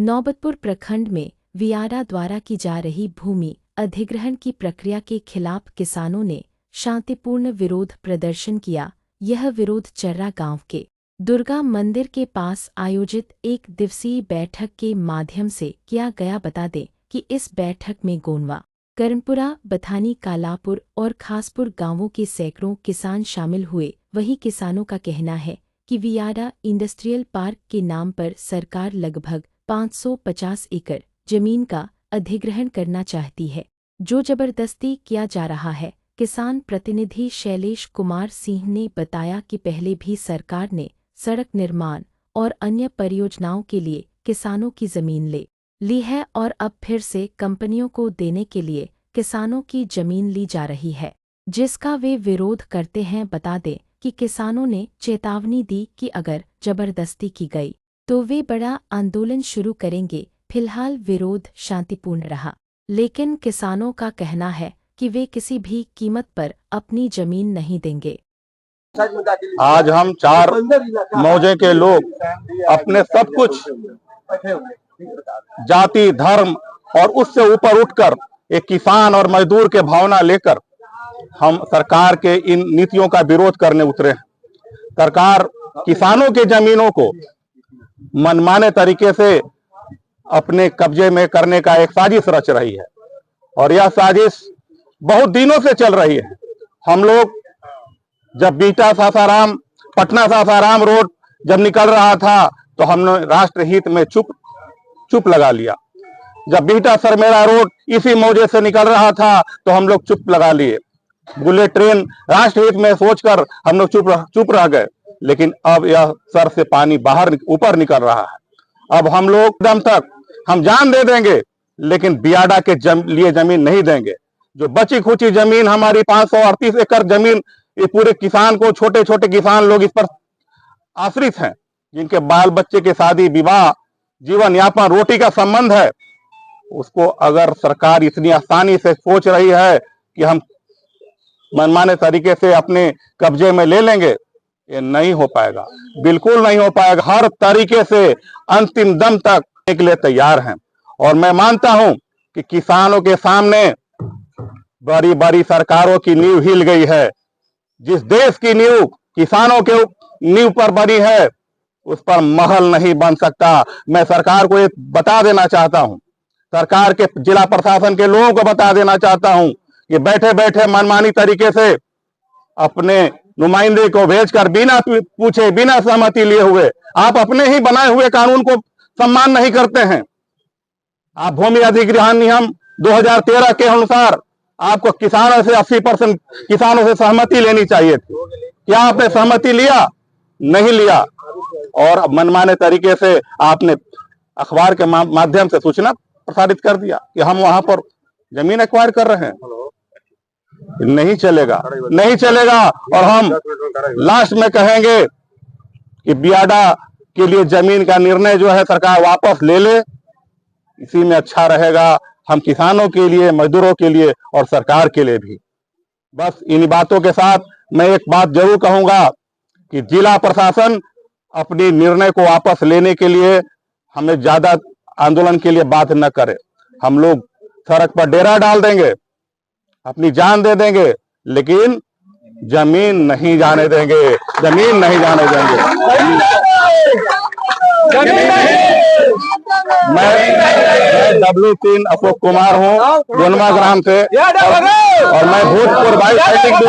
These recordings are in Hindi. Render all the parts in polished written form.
नौबतपुर प्रखंड में वियारा द्वारा की जा रही भूमि अधिग्रहण की प्रक्रिया के खिलाफ किसानों ने शांतिपूर्ण विरोध प्रदर्शन किया। यह विरोध चर्रा गांव के दुर्गा मंदिर के पास आयोजित एक दिवसीय बैठक के माध्यम से किया गया। बता दें कि इस बैठक में गोनवा, करनपुरा, बथानी, कालापुर और खासपुर गांवों के सैकड़ों किसान शामिल हुए। वहीं किसानों का कहना है कि वियारा इंडस्ट्रियल पार्क के नाम पर सरकार लगभग 550 एकड़ जमीन का अधिग्रहण करना चाहती है, जो जबरदस्ती किया जा रहा है। किसान प्रतिनिधि शैलेश कुमार सिंह ने बताया कि पहले भी सरकार ने सड़क निर्माण और अन्य परियोजनाओं के लिए किसानों की जमीन ले ली है और अब फिर से कंपनियों को देने के लिए किसानों की जमीन ली जा रही है, जिसका वे विरोध करते हैं। बता दें कि किसानों ने चेतावनी दी कि अगर जबरदस्ती की गई तो वे बड़ा आंदोलन शुरू करेंगे। फिलहाल विरोध शांतिपूर्ण रहा, लेकिन किसानों का कहना है कि वे किसी भी कीमत पर अपनी जमीन नहीं देंगे। आज हम 4 मौजे के लोग अपने सब कुछ जाति, धर्म और उससे ऊपर उठकर एक किसान और मजदूर के भावना लेकर हम सरकार के इन नीतियों का विरोध करने उतरे हैं। सरकार किसानों के जमीनों को मनमाने तरीके से अपने कब्जे में करने का एक साजिश रच रही है और यह साजिश बहुत दिनों से चल रही है। हम लोग जब बीटा सासाराम, पटना सासाराम रोड जब निकल रहा था तो हमने राष्ट्रहित में चुप लगा लिया। जब बीटा सरमेरा रोड इसी मौजे से निकल रहा था तो हम लोग चुप लगा लिए। बुलेट ट्रेन राष्ट्रहित में सोचकर हम लोग चुप रह गए, लेकिन अब यह सर से पानी बाहर ऊपर निकल रहा है। अब हम लोग दम तक हम जान दे देंगे, लेकिन बियाडा के लिए जमीन नहीं देंगे। जो बची खुची जमीन हमारी 538 एकड़ जमीन, ये पूरे किसान को, छोटे छोटे किसान लोग इस पर आश्रित हैं, जिनके बाल बच्चे के शादी विवाह, जीवन यापन, रोटी का संबंध है। उसको अगर सरकार इतनी आसानी से सोच रही है कि हम मनमाने तरीके से अपने कब्जे में ले लेंगे, ये नहीं हो पाएगा, बिल्कुल नहीं हो पाएगा। हर तरीके से अंतिम दम तक के लिए तैयार हैं और मैं मानता हूं कि किसानों के सामने बड़ी बड़ी सरकारों की नींव हिल गई है। जिस देश की नींव किसानों के नींव पर बनी है, उस पर महल नहीं बन सकता। मैं सरकार को ये बता देना चाहता हूं, सरकार के जिला प्रशासन के लोगों को बता देना चाहता हूं कि बैठे बैठे मनमानी तरीके से अपने नुमाइंदे को भेजकर बिना पूछे, बिना सहमति लिए हुए आप अपने ही बनाए हुए कानून को सम्मान नहीं करते हैं। आप भूमि अधिग्रहण नियम 2013 के अनुसार आपको किसानों से 80% किसानों से सहमति लेनी चाहिए थी। क्या आपने सहमति लिया? नहीं लिया। और मनमाने तरीके से आपने अखबार के माध्यम से सूचना प्रसारित कर दिया कि हम वहां पर जमीन एक्वायर कर रहे हैं। नहीं चलेगा, नहीं चलेगा। और हम लास्ट में कहेंगे कि बियाडा के लिए जमीन का निर्णय जो है सरकार वापस ले ले, इसी में अच्छा रहेगा, हम किसानों के लिए, मजदूरों के लिए और सरकार के लिए भी। बस इन बातों के साथ मैं एक बात जरूर कहूंगा कि जिला प्रशासन अपनी निर्णय को वापस लेने के लिए हमें ज्यादा आंदोलन के लिए बात न करे। हम लोग सड़क पर डेरा डाल देंगे, अपनी जान दे देंगे, लेकिन जमीन नहीं जाने देंगे, जमीन नहीं जाने देंगे। मैं W3 अशोक कुमार हूँ, गोनवा ग्राम से, और मैं भूतपूर्व वायु सैनिक हूँ।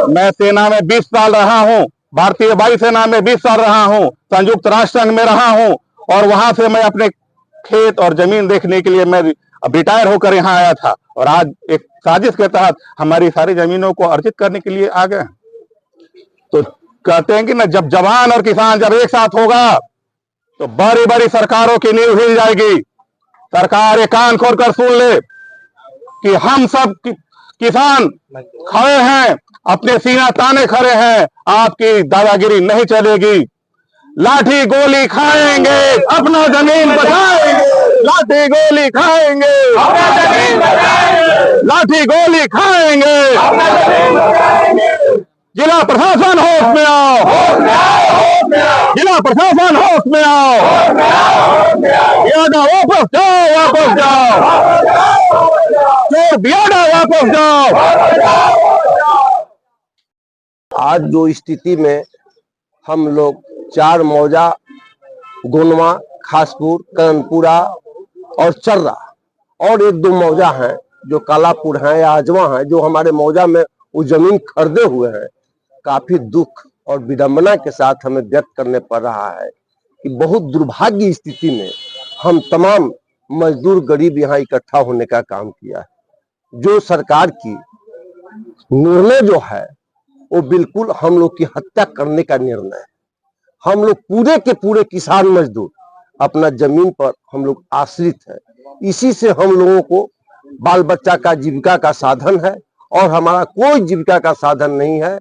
मैं सेना में 20 साल रहा हूँ, भारतीय वायुसेना में 20 साल रहा हूँ, संयुक्त राष्ट्र संघ में रहा हूँ, और वहां से मैं अपने खेत और जमीन देखने के लिए मैं अब रिटायर होकर यहाँ आया था और आज एक साजिश के तहत हमारी सारी जमीनों को अर्जित करने के लिए आ गए। तो कहते हैं कि ना, जब जवान और किसान जब एक साथ होगा तो बड़ी बड़ी सरकारों की नींव हिल जाएगी। सरकार एक कान खोलकर सुन ले कि हम सब किसान खड़े हैं, अपने सीना ताने खड़े हैं, आपकी दादागिरी नहीं चलेगी। लाठी गोली खाएंगे, अपना जमीन बचाएंगे, लाठी गोली खाएंगे, अपना जमीन बचाएंगे, लाठी गोली खाएंगे, अपना जमीन बचाएंगे। जिला प्रशासन होश में आओ, जिला प्रशासन होश में आओ, बियाडा वापस जाओ, वापस जाओ, चोर बियाडा वापस जाओ। आज जो स्थिति में हम लोग 4 मौजा, गोनवा, खासपुर, करणपुरा और चर्रा और 1-2 मौजा हैं जो कालापुर हैं या आजवा हैं, जो हमारे मौजा में वो जमीन खरीदे हुए हैं, काफी दुख और विडंबना के साथ हमें व्यक्त करने पड़ रहा है कि बहुत दुर्भाग्य स्थिति में हम तमाम मजदूर गरीब यहाँ इकट्ठा होने का काम किया है। जो सरकार की निर्णय जो है वो बिल्कुल हम लोग की हत्या करने का निर्णय है। हम लोग पूरे के पूरे किसान मजदूर अपना जमीन पर हम लोग आश्रित है, इसी से हम लोगों को बाल बच्चा का जीविका का साधन है और हमारा कोई जीविका का साधन नहीं है।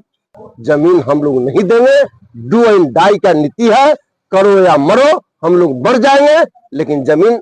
जमीन हम लोग नहीं देंगे, डू एंड डाई का नीति है, करो या मरो, हम लोग बढ़ जाएंगे लेकिन जमीन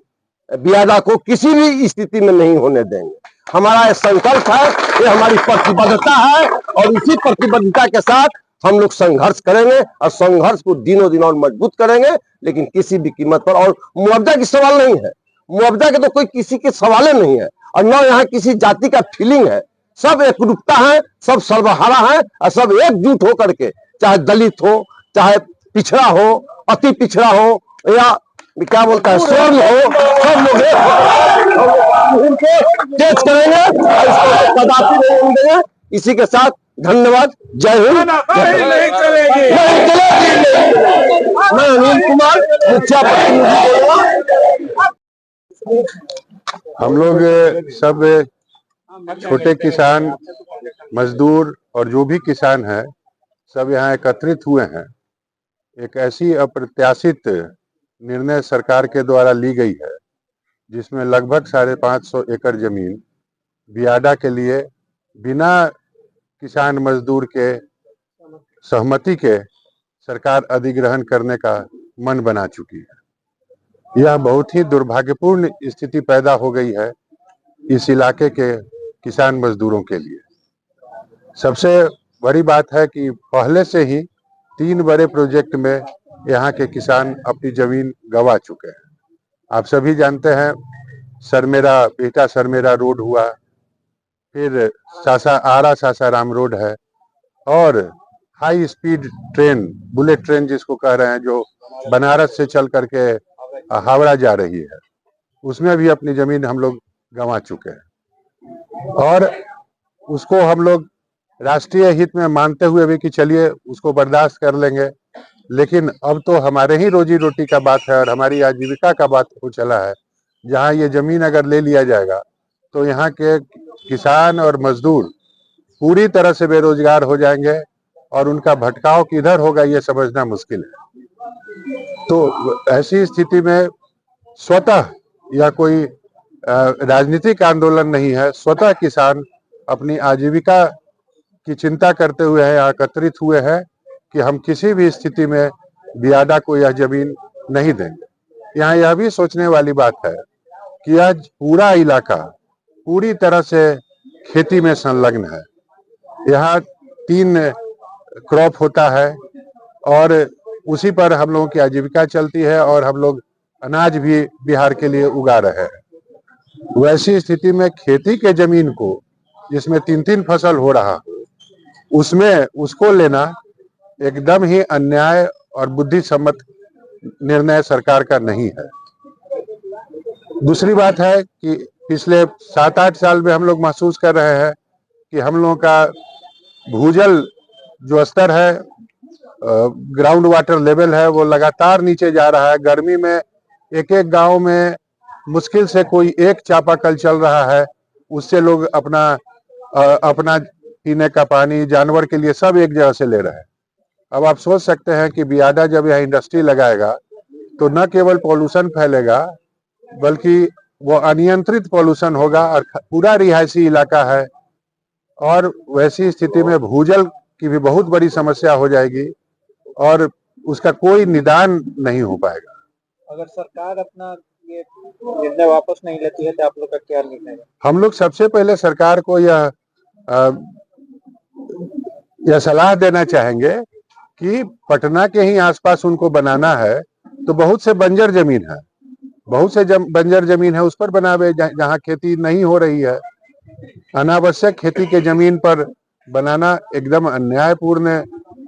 बियादा को किसी भी स्थिति में नहीं होने देंगे। हमारा ये संकल्प है, ये हमारी प्रतिबद्धता है और इसी प्रतिबद्धता के साथ हम लोग संघर्ष करेंगे और संघर्ष को दिनों दिन और मजबूत करेंगे, लेकिन किसी भी कीमत पर। और मुआवजा की सवाल नहीं है, मुआवजा के तो कोई किसी के सवाल नहीं है और न यहाँ किसी जाति का फीलिंग है। सब एकरूपता है, सब सर्वहारा है और सब एकजुट होकर के, चाहे दलित हो, चाहे पिछड़ा हो, अति पिछड़ा हो या क्या बोलता है स्वर्ण हो, सब लोग उनको तेज करेंगे और इसको कदापि नहीं होने देंगे। इसी के साथ धन्यवाद, जय हिंद। नहीं चलेगी। मैं अनिल कुमार, मुखिया प्रतिनिधि। हम लोग सब छोटे किसान, मजदूर और जो भी किसान है सब यहाँ एकत्रित हुए हैं। एक ऐसी अप्रत्याशित निर्णय सरकार के द्वारा ली गई है जिसमें लगभग 550 एकड़ जमीन बियाडा के लिए बिना किसान मजदूर के सहमति के सरकार अधिग्रहण करने का मन बना चुकी है। यह बहुत ही दुर्भाग्यपूर्ण स्थिति पैदा हो गई है इस इलाके के किसान मजदूरों के लिए। सबसे बड़ी बात है कि पहले से ही 3 बड़े प्रोजेक्ट में यहाँ के किसान अपनी जमीन गंवा चुके हैं। आप सभी जानते हैं, सरमेरा बिहटा सरमेरा रोड हुआ, फिर आरा सासाराम रोड है और high speed train, bullet train जिसको कह रहे हैं, जो बनारस से चल करके हावड़ा जा रही है, उसमें भी अपनी जमीन हम लोग गंवा चुके हैं। और उसको हम लोग राष्ट्रीय हित में मानते हुए भी कि चलिए उसको बर्दाश्त कर लेंगे, लेकिन अब तो हमारे ही रोजी रोटी का बात है और हमारी आजीविका का बात हो चला है। जहां ये जमीन अगर ले लिया जाएगा तो यहाँ के किसान और मजदूर पूरी तरह से बेरोजगार हो जाएंगे और उनका भटकाव किधर होगा ये समझना मुश्किल है। तो ऐसी स्थिति में स्वतः या कोई राजनीतिक आंदोलन नहीं है, स्वतः किसान अपनी आजीविका की चिंता करते हुए है एकत्रित हुए हैं कि हम किसी भी स्थिति में बियाडा को यह जमीन नहीं देंगे। यहाँ यह भी सोचने वाली बात है कि यह पूरा इलाका पूरी तरह से खेती में संलग्न है। यहाँ 3 क्रॉप होता है और उसी पर हम लोगों की आजीविका चलती है और हम लोग अनाज भी बिहार के लिए उगा रहे हैं। वैसी स्थिति में खेती के जमीन को, जिसमें 3-3 फसल हो रहा, उसमें उसको लेना एकदम ही अन्याय और बुद्धिसम्मत निर्णय सरकार का नहीं है। दूसरी बात है कि पिछले 7-8 साल में हम लोग महसूस कर रहे हैं कि हम लोगों का भूजल जो स्तर है, ग्राउंड वाटर लेवल है, वो लगातार नीचे जा रहा है। गर्मी में एक गांव में मुश्किल से कोई एक चापाकल चल रहा है, उससे लोग अपना पीने का पानी, जानवर के लिए सब एक जगह से ले रहे हैं। अब आप सोच सकते हैं कि बियाडा जब यह इंडस्ट्री लगाएगा तो न केवल पॉल्यूशन फैलेगा बल्कि वो अनियंत्रित पॉल्यूशन होगा और पूरा रिहायशी इलाका है और वैसी स्थिति में भूजल की भी बहुत बड़ी समस्या हो जाएगी और उसका कोई निदान नहीं हो पाएगा। अगर सरकार अपना ये निर्णय वापस नहीं लेती है तो आप लोग का क्या निर्णय है? हम लोग सबसे पहले सरकार को यह यह सलाह देना चाहेंगे कि पटना के ही आसपास उनको बनाना है तो बहुत से बंजर जमीन है, बहुत से बंजर जमीन है, उस पर बनावे जहाँ खेती नहीं हो रही है। अनावश्यक खेती के जमीन पर बनाना एकदम अन्यायपूर्ण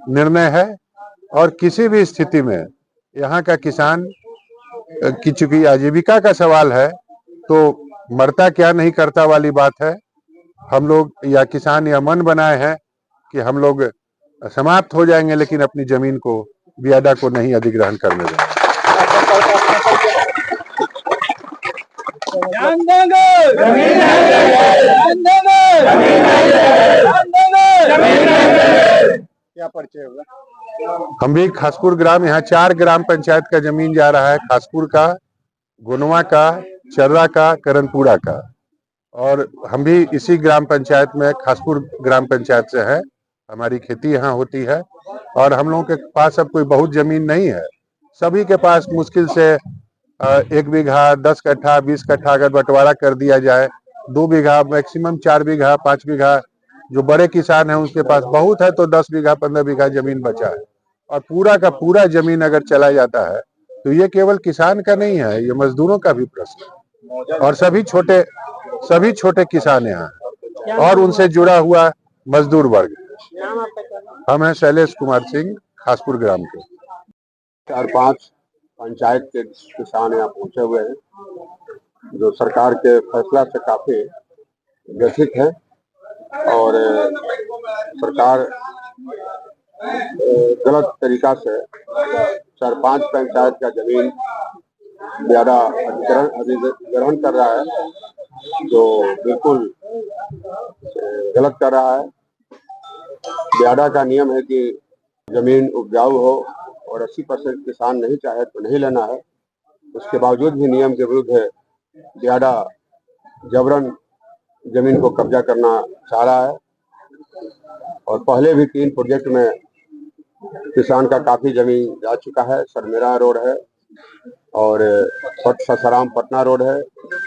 निर्णय है और किसी भी स्थिति में यहाँ का किसान की चूंकि आजीविका का सवाल है तो मरता क्या नहीं करता वाली बात है। हम लोग या किसान या मन बनाए हैं कि हम लोग समाप्त हो जाएंगे लेकिन अपनी जमीन को बियाडा को नहीं अधिग्रहण करने देंगे। क्या परिचय होगा? हम भी खासपुर ग्राम, यहाँ 4 ग्राम पंचायत का जमीन जा रहा है, खासपुर का, गुनवा का, चर्रा का, करणपुरा का, और हम भी इसी ग्राम पंचायत में खासपुर ग्राम पंचायत से है। हमारी खेती यहाँ होती है और हम लोगों के पास अब कोई बहुत जमीन नहीं है। सभी के पास मुश्किल से 1 बीघा, 10 कट्ठा, 20 कट्ठा अगर बंटवारा कर दिया जाए, 2 बीघा, मैक्सिमम 4 बीघा, 5 बीघा, जो बड़े किसान हैं उसके पास बहुत है तो 10 बीघा, 15 बीघा जमीन बचा है। और पूरा का पूरा जमीन अगर चला जाता है तो ये केवल किसान का नहीं है, ये मजदूरों का भी प्रश्न है और सभी छोटे किसान यहाँ और उनसे जुड़ा हुआ मजदूर वर्ग। हम हैं शैलेश कुमार सिंह, खासपुर ग्राम के। 4-5 पंचायत के किसान यहाँ पहुंचे हुए हैं जो सरकार के फैसला से काफी व्यथित है और सरकार गलत तरीका से 4-5 पंचायत का जमीन ज्यादा अधिग्रहण कर रहा है जो बिल्कुल गलत कर रहा है। ब्याडा का नियम है कि जमीन उपजाऊ हो और 80% किसान नहीं चाहे तो नहीं लेना है। उसके बावजूद भी नियम के विरुद्ध है ब्याडा जबरन जमीन को कब्जा करना चाह रहा है और पहले भी 3 प्रोजेक्ट में किसान का काफी जमीन जा चुका है। सरमेरा रोड है और सासाराम पटना रोड है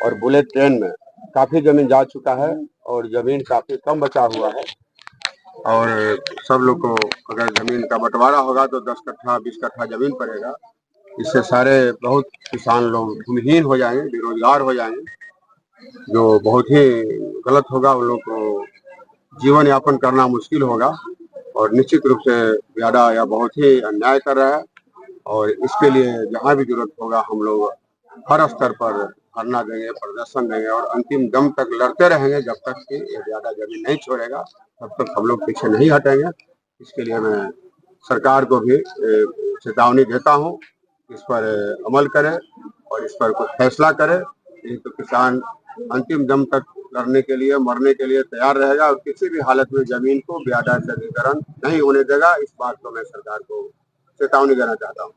और बुलेट ट्रेन में काफी जमीन जा चुका है और जमीन काफी कम बचा हुआ है और सब लोग को अगर जमीन का बंटवारा होगा तो 10 कट्ठा 20 कट्ठा जमीन पड़ेगा। इससे सारे बहुत किसान लोग भूमिहीन हो जाएंगे, बेरोजगार हो जाएंगे, जो बहुत ही गलत होगा। उन लोग को जीवन यापन करना मुश्किल होगा और निश्चित रूप से ब्याडा या बहुत ही अन्याय कर रहा है और इसके लिए जहां भी जरूरत होगा हम लोग हर स्तर पर धरना देंगे, प्रदर्शन देंगे और अंतिम दम तक लड़ते रहेंगे। जब तक कि ये ब्याडा जमीन नहीं छोड़ेगा तब तक हम लोग पीछे नहीं हटेंगे। इसके लिए मैं सरकार को भी चेतावनी देता हूं, इस पर अमल करे और इस पर कुछ फैसला करे, नहीं तो किसान अंतिम दम तक लड़ने के लिए, मरने के लिए तैयार रहेगा और किसी भी हालत में जमीन को ब्याडा से अधिग्रहण नहीं होने देगा। इस बात को मैं सरकार को चेतावनी देना चाहता हूँ।